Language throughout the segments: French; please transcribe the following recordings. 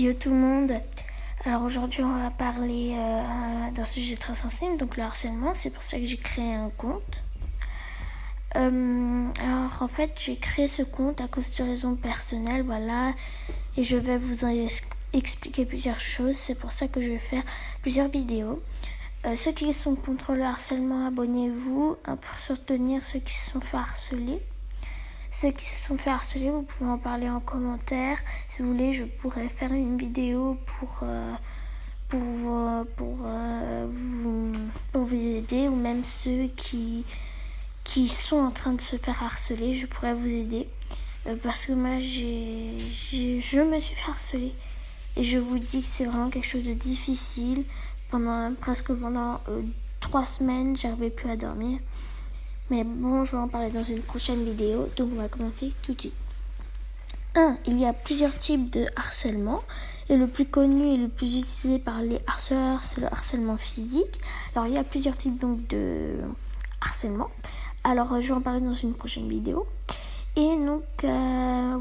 Yo tout le monde. Alors aujourd'hui on va parler d'un sujet très sensible, donc le harcèlement. C'est pour ça que j'ai créé un compte. Alors en fait j'ai créé ce compte à cause de raisons personnelles, voilà. Et je vais vous en expliquer plusieurs choses. C'est pour ça que je vais faire plusieurs vidéos. Ceux qui sont contre le harcèlement, abonnez-vous pour soutenir ceux qui se sont fait harceler. Ceux qui se sont fait harceler, vous pouvez en parler en commentaire. Si vous voulez, je pourrais faire une vidéo pour vous aider, ou même ceux qui sont en train de se faire harceler, je pourrais vous aider. Parce que moi, je me suis fait harceler. Et je vous dis que c'est vraiment quelque chose de difficile. Pendant 3 semaines, j'arrivais plus à dormir. Mais bon, je vais en parler dans une prochaine vidéo, donc on va commencer tout de suite. 1. Il y a plusieurs types de harcèlement. Et le plus connu et le plus utilisé par les harceleurs, c'est le harcèlement physique. Alors, il y a plusieurs types donc de harcèlement. Alors, je vais en parler dans une prochaine vidéo. Et donc,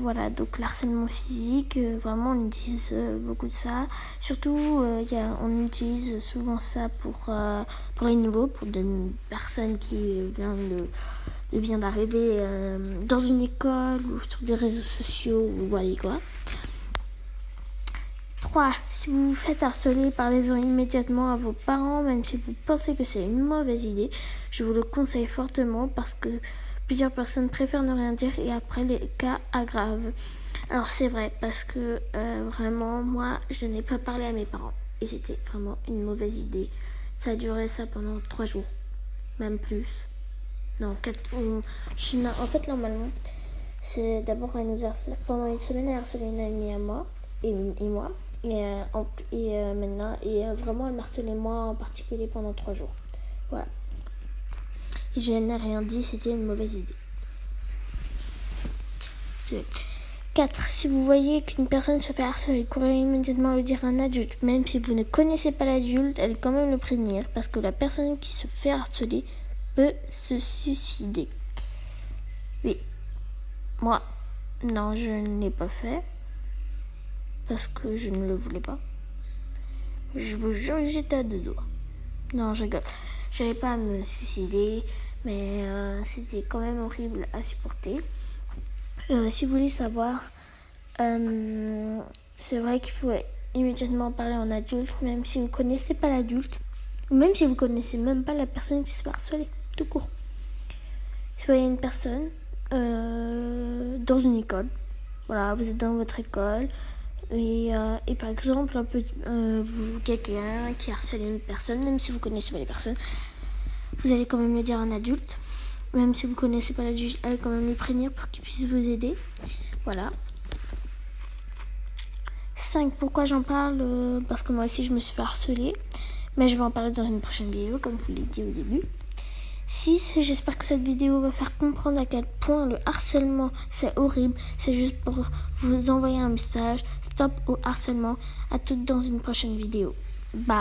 voilà, donc l'harcèlement physique, vraiment on utilise beaucoup de ça. Surtout, on utilise souvent ça pour les nouveaux, pour des personnes qui viennent d'arriver dans une école ou sur des réseaux sociaux, vous voyez quoi. 3. Si vous vous faites harceler, parlez-en immédiatement à vos parents, même si vous pensez que c'est une mauvaise idée. Je vous le conseille fortement parce que plusieurs personnes préfèrent ne rien dire et après les cas aggravent. Alors c'est vrai parce que vraiment moi je n'ai pas parlé à mes parents et c'était vraiment une mauvaise idée. Ça a duré ça pendant 3 jours, même plus. Non, 4. En fait normalement c'est d'abord elle nous harcèle pendant une semaine, elle a harcelé une amie à moi et moi maintenant vraiment elle m'harcelait moi en particulier pendant 3 jours. Voilà. Je n'ai rien dit, c'était une mauvaise idée. 4. Si vous voyez qu'une personne se fait harceler, courez immédiatement le dire à un adulte. Même si vous ne connaissez pas l'adulte, allez quand même le prévenir. Parce que la personne qui se fait harceler peut se suicider. Oui. Moi, non, je ne l'ai pas fait. Parce que je ne le voulais pas. Je vous jure que j'étais à 2 doigts. Non, je rigole. Je n'allais pas me suicider, mais c'était quand même horrible à supporter. Si vous voulez savoir, c'est vrai qu'il faut immédiatement parler en adulte, même si vous ne connaissez pas l'adulte, ou même si vous ne connaissez même pas la personne qui se fait harceler, tout court. Si vous voyez une personne dans une école, voilà, vous êtes dans votre école, et par exemple, quelqu'un qui harcèle une personne, même si vous ne connaissez pas les personnes, vous allez quand même le dire à un adulte. Même si vous ne connaissez pas l'adulte, allez quand même le prévenir pour qu'il puisse vous aider. Voilà. 5. Pourquoi j'en parle parce que moi aussi je me suis fait harceler. Mais je vais en parler dans une prochaine vidéo, comme je vous l'ai dit au début. 6. J'espère que cette vidéo va faire comprendre à quel point le harcèlement c'est horrible. C'est juste pour vous envoyer un message. Stop au harcèlement. À toutes dans une prochaine vidéo. Bye.